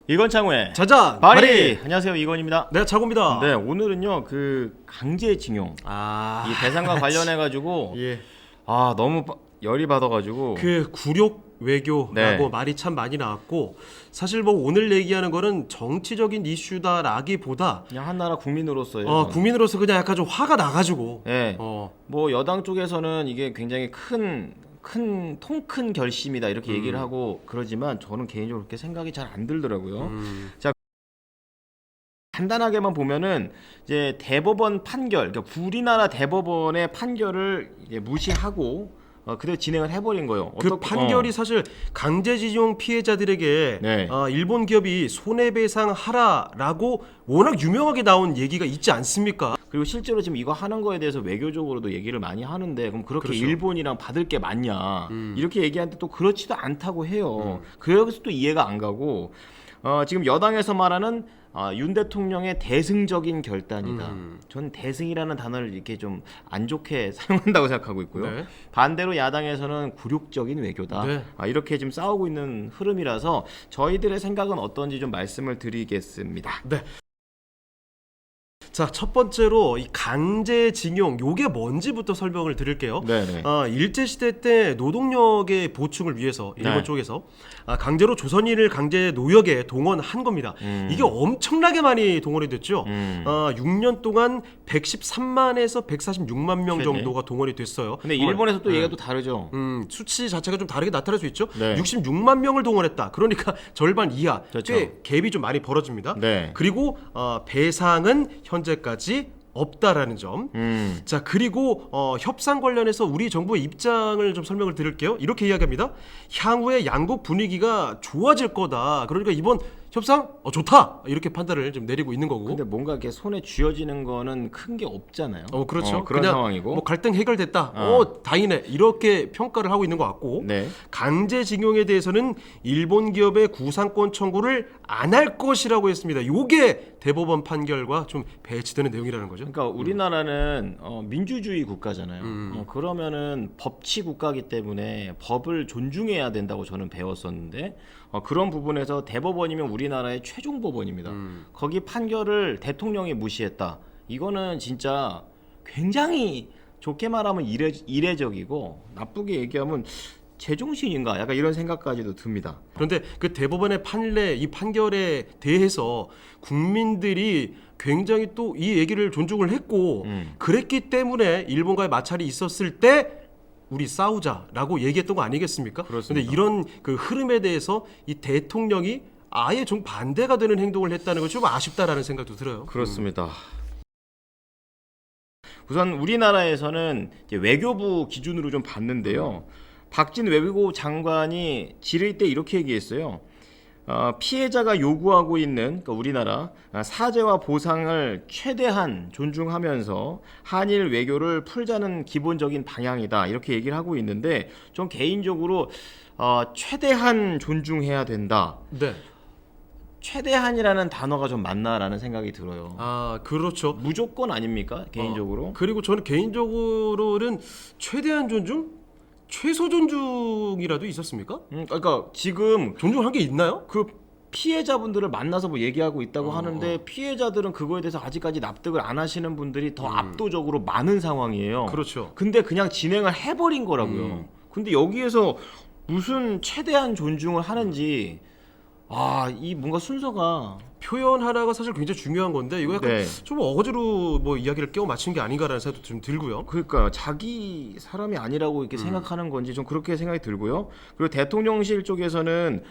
이건창우의 자자 발이. 안녕하세요, 이건입니다. 네, 자고입니다. 네, 오늘은요 그 강제징용 이 대상과 관련해 가지고 예. 너무 열이 받아가지고 그 굴욕 외교라고 네. 말이 참 많이 나왔고, 사실 뭐 오늘 얘기하는 거는 정치적인 이슈다라기보다 그냥 한 나라 국민으로서요. 국민으로서 그냥 약간 좀 화가 나가지고 네. 뭐 여당 쪽에서는 이게 굉장히 통 큰 결심이다 이렇게 얘기를 하고 그러지만 저는 개인적으로 그렇게 생각이 잘 안 들더라고요. 자, 간단하게만 보면은 이제 대법원 판결, 그러니까 우리나라 대법원의 판결을 이제 무시하고 그대로 진행을 해버린 거예요. 그 판결이 사실 강제징용 피해자들에게 네. 일본 기업이 손해배상 하라라고 워낙 유명하게 나온 얘기가 있지 않습니까? 그리고 실제로 지금 이거 하는 거에 대해서 외교적으로도 얘기를 많이 하는데, 그럼 그렇게 그렇죠. 일본이랑 받을 게 많냐 이렇게 얘기하는데 또 그렇지도 않다고 해요. 그래서 또 이해가 안 가고 지금 여당에서 말하는 윤 대통령의 대승적인 결단이다. 저는 대승이라는 단어를 이렇게 좀 안 좋게 사용한다고 생각하고 있고요. 네. 반대로 야당에서는 굴욕적인 외교다. 네. 이렇게 지금 싸우고 있는 흐름이라서 저희들의 생각은 어떤지 좀 말씀을 드리겠습니다. 네. 자, 첫 번째로 이 강제징용 요게 뭔지부터 설명을 드릴게요. 네네. 일제시대 때 노동력의 보충을 위해서 일본 네. 쪽에서 강제로 조선인을 강제 노역에 동원한 겁니다. 이게 엄청나게 많이 동원이 됐죠. 6년 동안 113만에서 146만 명 최대. 정도가 동원이 됐어요. 근데 일본에서 또 얘기가 또 다르죠. 수치 자체가 좀 다르게 나타날 수 있죠. 네. 66만 명을 동원했다. 그러니까 절반 이하. 그렇죠. 꽤 갭이 좀 많이 벌어집니다. 네. 그리고 배상은 현재까지 없다라는 점. 자, 그리고 협상 관련해서 우리 정부의 입장을 좀 설명을 드릴게요. 이렇게 이야기합니다. 향후에 양국 분위기가 좋아질 거다. 그러니까 이번 협상 좋다. 이렇게 판단을 좀 내리고 있는 거고. 근데 뭔가 이렇게 손에 쥐어지는 거는 큰 게 없잖아요. 그렇죠. 그런 그냥 상황이고. 뭐 갈등 해결됐다. 다행이네. 이렇게 평가를 하고 있는 것 같고. 네. 강제징용에 대해서는 일본 기업의 구상권 청구를 안 할 것이라고 했습니다. 요게 대법원 판결과 좀 배치되는 내용이라는 거죠. 그러니까 우리나라는 민주주의 국가잖아요. 그러면은 법치 국가이기 때문에 법을 존중해야 된다고 저는 배웠었는데 그런 부분에서 대법원이면 우리나라의 최종 법원입니다. 거기 판결을 대통령이 무시했다. 이거는 진짜 굉장히 좋게 말하면 이례적이고 나쁘게 얘기하면 제정신인가? 약간 이런 생각까지도 듭니다. 그런데 그 대법원의 판례, 이 판결에 대해서 국민들이 굉장히 또 이 얘기를 존중을 했고 그랬기 때문에 일본과의 마찰이 있었을 때 우리 싸우자라고 얘기했던 거 아니겠습니까? 그렇습니다. 그런데 이런 그 흐름에 대해서 이 대통령이 아예 좀 반대가 되는 행동을 했다는 건 좀 아쉽다라는 생각도 들어요. 그렇습니다. 우선 우리나라에서는 이제 외교부 기준으로 좀 봤는데요. 박진 외교부 장관이 질의 때 이렇게 얘기했어요. 피해자가 요구하고 있는, 그러니까 우리나라 사죄와 보상을 최대한 존중하면서 한일 외교를 풀자는 기본적인 방향이다 이렇게 얘기를 하고 있는데, 좀 개인적으로 최대한 존중해야 된다. 네. 최대한이라는 단어가 좀 맞나라는 생각이 들어요. 그렇죠. 무조건 아닙니까? 개인적으로. 그리고 저는 개인적으로는 최대한 존중? 최소 존중이라도 있었습니까? 그러니까 지금 존중한 게 있나요? 그 피해자분들을 만나서 뭐 얘기하고 있다고 하는데 피해자들은 그거에 대해서 아직까지 납득을 안 하시는 분들이 더 압도적으로 많은 상황이에요. 그렇죠. 근데 그냥 진행을 해버린 거라고요. 근데 여기에서 무슨 최대한 존중을 하는지 이 뭔가 순서가 표현 하나가 사실 굉장히 중요한 건데 이거 약간 네. 좀 어거지로 뭐 이야기를 끼워 맞춘 게 아닌가라는 생각도 좀 들고요. 그러니까 자기 사람이 아니라고 이렇게 생각하는 건지 좀 그렇게 생각이 들고요. 그리고 대통령실 쪽에서는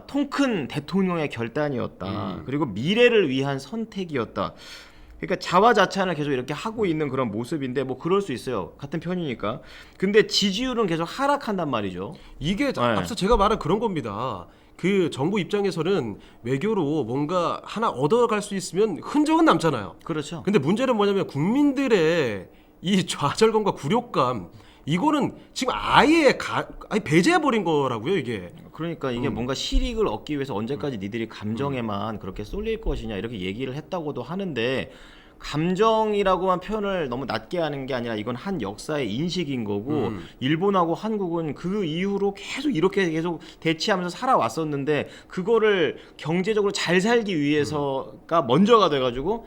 통 큰 대통령의 결단이었다. 그리고 미래를 위한 선택이었다. 그러니까 자화자찬을 계속 이렇게 하고 있는 그런 모습인데 뭐 그럴 수 있어요. 같은 편이니까. 근데 지지율은 계속 하락한단 말이죠. 이게 네. 앞서 제가 말한 그런 겁니다. 그 정부 입장에서는 외교로 뭔가 하나 얻어갈 수 있으면 흔적은 남잖아요. 그렇죠. 근데 문제는 뭐냐면 국민들의 이 좌절감과 굴욕감, 이거는 지금 아예 배제해버린 거라고요, 이게. 그러니까 이게 뭔가 실익을 얻기 위해서 언제까지 니들이 감정에만 그렇게 쏠릴 것이냐 이렇게 얘기를 했다고도 하는데, 감정이라고만 표현을 너무 낮게 하는 게 아니라 이건 한 역사의 인식인 거고 일본하고 한국은 그 이후로 계속 대치하면서 살아왔었는데 그거를 경제적으로 잘 살기 위해서가 먼저가 돼가지고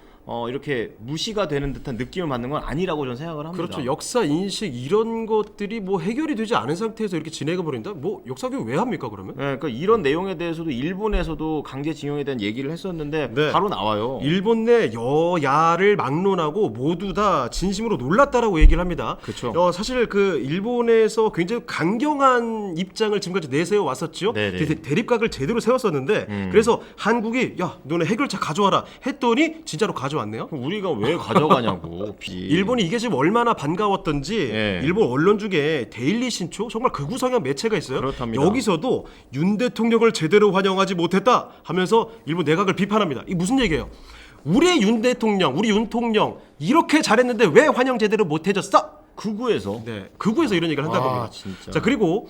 이렇게 무시가 되는 듯한 느낌을 받는 건 아니라고 저는 생각을 합니다. 그렇죠. 역사 인식 이런 것들이 뭐 해결이 되지 않은 상태에서 이렇게 지내가 버린다? 뭐 역사 교육 왜 합니까 그러면? 네, 그러니까 이런 내용에 대해서도 일본에서도 강제징용에 대한 얘기를 했었는데 네. 바로 나와요. 일본 내 여야를 막론하고 모두 다 진심으로 놀랐다라고 얘기를 합니다. 그렇죠. 사실 그 일본에서 굉장히 강경한 입장을 지금까지 내세워 왔었죠. 네네. 대립각을 제대로 세웠었는데 그래서 한국이 야 너네 해결책 가져와라 했더니 진짜로 가져왔네요. 우리가 왜 가져가냐고. 일본이 이게 지금 얼마나 반가웠던지 예. 일본 언론 중에 데일리 신초 정말 극우성향 매체가 있어요. 그렇답니다. 여기서도 윤 대통령을 제대로 환영하지 못했다 하면서 일본 내각을 비판합니다. 이게 무슨 얘기예요? 우리 윤 대통령, 우리 윤 통령 이렇게 잘했는데 왜 환영 제대로 못해줬어? 극우에서 네, 극우에서 이런 얘기를 한다고 합니다. 진짜. 자 그리고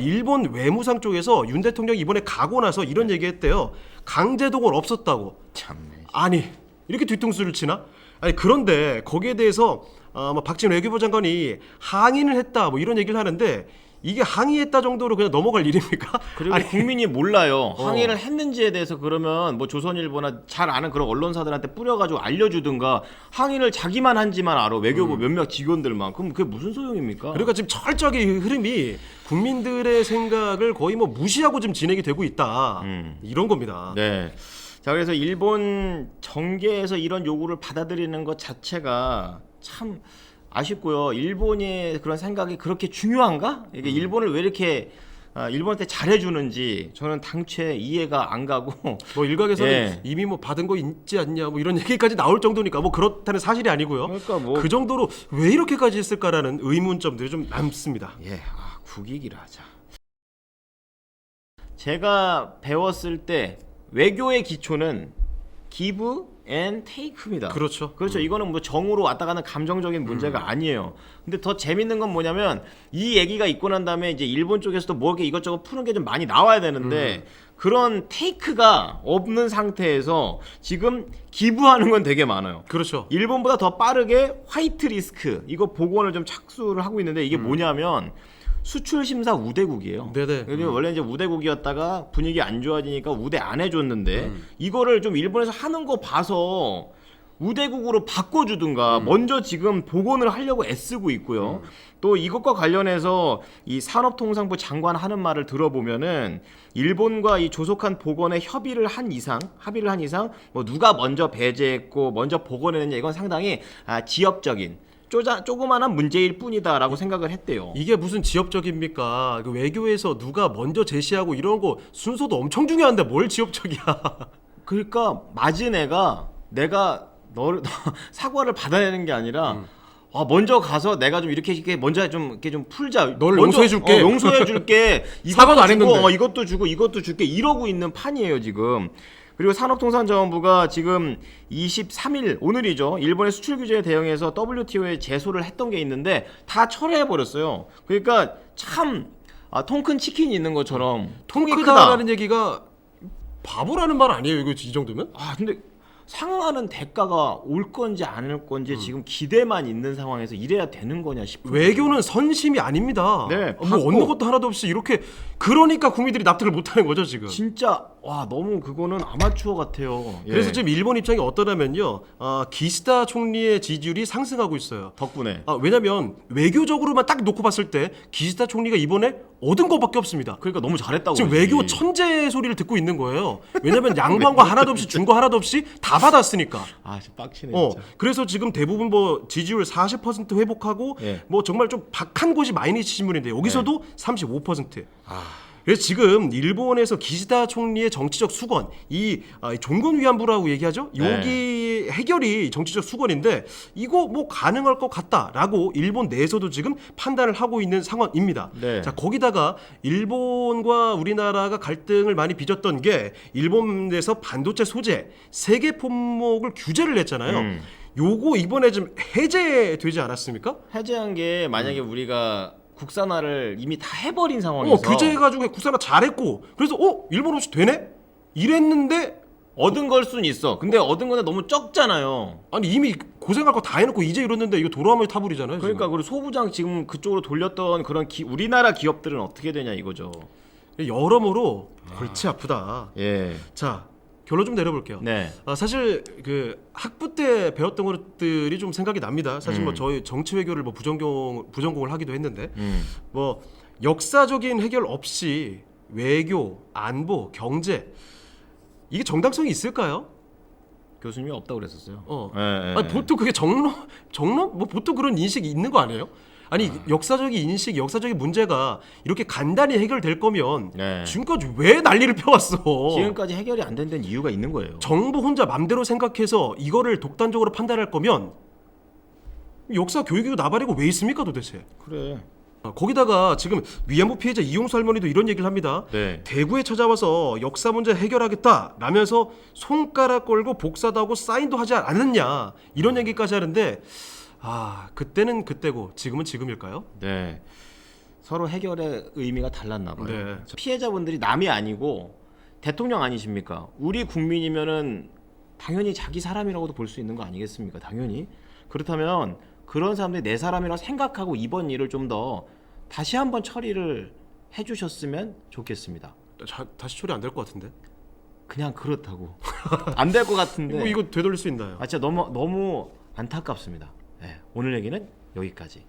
일본 외무상 쪽에서 윤 대통령이 이번에 가고 나서 이런 얘기했대요. 강제동원 없었다고. 참네. 아니 이렇게 뒤통수를 치나? 아니 그런데 거기에 대해서 뭐 박진 외교부 장관이 항의를 했다 뭐 이런 얘기를 하는데 이게 항의했다 정도로 그냥 넘어갈 일입니까? 그리고 아니, 국민이 몰라요. 항의를 했는지에 대해서 그러면 뭐 조선일보나 잘 아는 그런 언론사들한테 뿌려가지고 알려주든가 항의를 자기만 한지만 알아. 외교부 몇몇 직원들만. 그럼 그게 무슨 소용입니까? 그러니까 지금 철저하게 흐름이 국민들의 생각을 거의 뭐 무시하고 지금 진행이 되고 있다 이런 겁니다. 네. 자 그래서 일본 정계에서 이런 요구를 받아들이는 것 자체가 참 아쉽고요. 일본의 그런 생각이 그렇게 중요한가? 이게 일본을 왜 이렇게 일본한테 잘해주는지 저는 당최 이해가 안 가고 뭐 일각에서는 예. 이미 뭐 받은 거 있지 않냐 뭐 이런 얘기까지 나올 정도니까 뭐 그렇다는 사실이 아니고요. 그러니까 뭐 그 정도로 왜 이렇게까지 했을까라는 의문점들이 좀 남습니다. 국익이라 하자. 제가 배웠을 때 외교의 기초는 give and take입니다. 그렇죠. 이거는 뭐 정으로 왔다 가는 감정적인 문제가 아니에요. 근데 더 재밌는 건 뭐냐면 이 얘기가 있고 난 다음에 이제 일본 쪽에서도 뭐 이렇게 이것저것 푸는 게 좀 많이 나와야 되는데 그런 테이크가 없는 상태에서 지금 기부하는 건 되게 많아요. 그렇죠. 일본보다 더 빠르게 화이트 리스크 이거 복원을 좀 착수를 하고 있는데 이게 뭐냐면 수출 심사 우대국이에요. 네네. 원래 이제 우대국이었다가 분위기 안 좋아지니까 우대 안 해줬는데 이거를 좀 일본에서 하는 거 봐서 우대국으로 바꿔주든가 먼저 지금 복원을 하려고 애쓰고 있고요. 또 이것과 관련해서 이 산업통상부 장관 하는 말을 들어보면은 일본과 이 조속한 복원에 합의를 한 이상 뭐 누가 먼저 배제했고 먼저 복원했느냐 이건 상당히 지역적인 조그만한 문제일 뿐이다라고 생각을 했대요. 이게 무슨 지역적입니까? 그 외교에서 누가 먼저 제시하고 이런 거 순서도 엄청 중요한데 뭘 지역적이야? 그러니까 맞은 애가 내가 너를 사과를 받아야 되는 게 아니라 먼저 가서 내가 좀 이렇게 먼저 좀 풀자. 널 먼저, 용서해줄게. 용서해줄게. 사과도 안 주고, 했는데. 이것도 주고 이것도 줄게 이러고 있는 판이에요 지금. 그리고 산업통상자원부가 지금 23일 오늘이죠. 일본의 수출 규제에 대응해서 WTO에 제소를 했던 게 있는데 다 철회해 버렸어요. 그러니까 참 통 큰 치킨이 있는 것처럼 통이 크다. 크다라는 얘기가 바보라는 말 아니에요? 이거 이 정도면? 근데 상응하는 대가가 올 건지 안 올 건지 지금 기대만 있는 상황에서 이래야 되는 거냐 싶어요. 외교는 선심이 아닙니다. 네, 뭐 얻는 것도 하나도 없이 이렇게 그러니까 국민들이 납득을 못하는 거죠 지금. 진짜 너무 그거는 아마추어 같아요. 예. 그래서 지금 일본 입장이 어떠냐면요, 기시다 총리의 지지율이 상승하고 있어요. 덕분에. 왜냐면 외교적으로만 딱 놓고 봤을 때 기시다 총리가 이번에 얻은 것밖에 없습니다. 그러니까 너무 잘했다고. 지금 그러지. 외교 천재 소리를 듣고 있는 거예요. 왜냐면 양보한 거 하나도 없이 준 거 하나도 없이 다 받았으니까. 진짜 빡치네 진짜. 그래서 지금 대부분 뭐 지지율 40% 회복하고 예. 뭐 정말 좀 박한 곳이 마이니치 신문인데 여기서도 35%. 그래서 지금 일본에서 기시다 총리의 정치적 수건, 이 종군 위안부라고 얘기하죠. 여기 해결이 정치적 수건인데 이거 뭐 가능할 것 같다라고 일본 내에서도 지금 판단을 하고 있는 상황입니다. 네. 자 거기다가 일본과 우리나라가 갈등을 많이 빚었던 게 일본에서 반도체 소재 세계 품목을 규제를 했잖아요. 요거 이번에 좀 해제되지 않았습니까? 해제한 게 만약에 우리가 국산화를 이미 다 해버린 상황에서 규제해가지고 국산화 잘했고 그래서 일본 없이 되네? 이랬는데 얻은 걸 순 있어. 근데 얻은 건데 너무 적잖아요. 아니 이미 고생할 거 다 해놓고 이제 이러는데 이거 돌아오면 타불이잖아요. 그러니까 그리고 소부장 지금 그쪽으로 돌렸던 그런 우리나라 기업들은 어떻게 되냐 이거죠. 지금. 여러모로 골치 아프다. 예. 자 결론 좀 내려볼게요. 네. 사실 그 학부 때 배웠던 것들이 좀 생각이 납니다. 사실 뭐 저희 정치 외교를 뭐 부전공을 하기도 했는데 뭐 역사적인 해결 없이 외교, 안보, 경제 이게 정당성이 있을까요? 교수님이 없다고 그랬었어요. 어. 예, 예, 아니, 예. 보통 그게 정론 뭐 보통 그런 인식이 있는 거 아니에요? 아니 역사적인 인식, 역사적인 문제가 이렇게 간단히 해결될 거면 네. 지금까지 왜 난리를 펴왔어? 지금까지 해결이 안 된 데는 이유가 있는 거예요. 정부 혼자 맘대로 생각해서 이거를 독단적으로 판단할 거면 역사 교육이고 나발이고 왜 있습니까 도대체? 그래. 거기다가 지금 위안부 피해자 이용수 할머니도 이런 얘기를 합니다. 네. 대구에 찾아와서 역사 문제 해결하겠다 라면서 손가락 걸고 복사도 하고 사인도 하지 않았냐 이런 얘기까지 하는데 그때는 그때고 지금은 지금일까요? 네. 서로 해결의 의미가 달랐나 봐요. 네. 피해자분들이 남이 아니고 대통령 아니십니까? 우리 국민이면은 당연히 자기 사람이라고도 볼 수 있는 거 아니겠습니까? 당연히. 그렇다면 그런 사람들이 내 사람이라고 생각하고 이번 일을 좀 더 다시 한번 처리를 해주셨으면 좋겠습니다. 다시 처리 안 될 것 같은데? 그냥 그렇다고. 안 될 것 같은데. 이거 되돌릴 수 있나요? 진짜 너무 안타깝습니다. 네, 오늘 얘기는 여기까지.